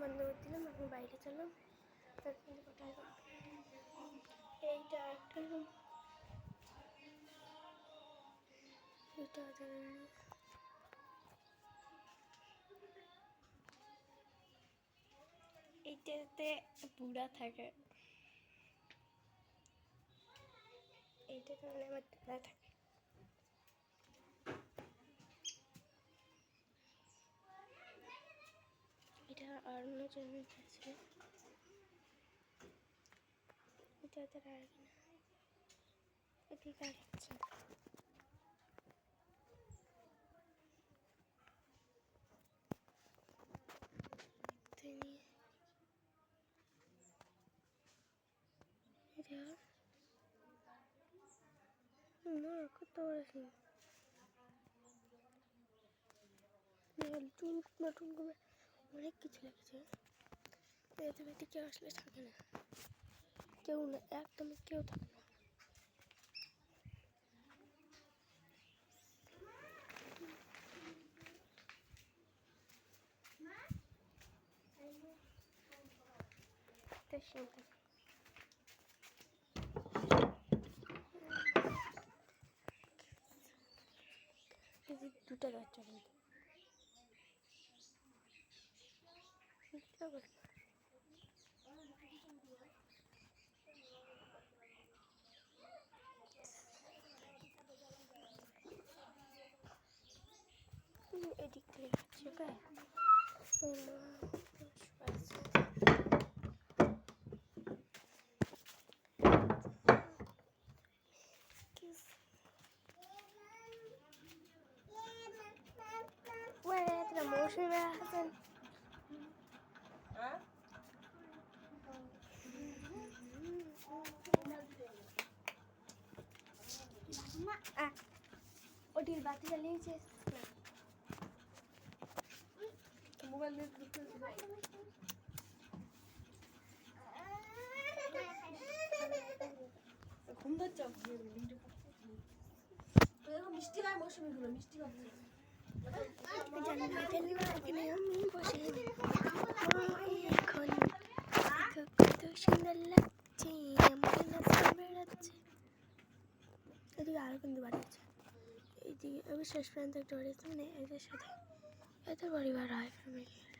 বন্ধ করে দিলাম, এখন বাইরে চললাম। এইটা একটা রুম, এইটাতে বুড়া থাকে, এইটাতে মানে আমার দাদা থাকে। এটা অন্য জন্য আছে, এটা ওদের আর কি না, এদিকে আর হচ্ছে না করতে পারছি নতুন করে অনেক কিছু লেগেছে। এতে কেউ আসলে থাকে না, কেউ না, একদমই কেউ থাকে না। দুটা বাচ্চা এদিক থেকে যাচ্ছে, মৌসুমে আসেন ওটির বাতি জ্বালিয়েছে মোবাইল মিষ্টি হয়, মৌসুমিগুলো মিষ্টি হবে। কত সুন্দর লাগছে, বেড়াচ্ছে। এদিকে আরো কিন্তু বাড়ি আছে, এইদিকে আমি শেষ পর্যন্ত একটা বাড়ি আছে, মানে এদের সাথে এদের পরিবার হয় ফ্যামিলি।